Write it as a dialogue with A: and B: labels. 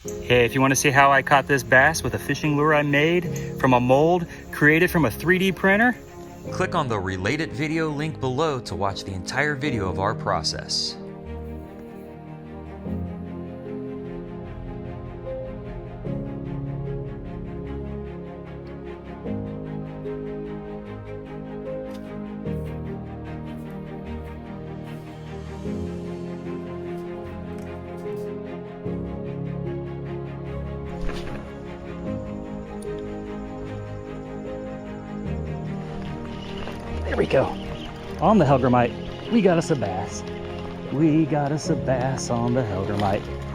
A: Hey, if you want to see how I caught this bass with a fishing lure I made from a mold created from a 3D printer,
B: Click on the related video link below to watch the entire video of our process.
A: there we go. On the Helgramite, we got us a bass. We got us a bass on the Helgramite.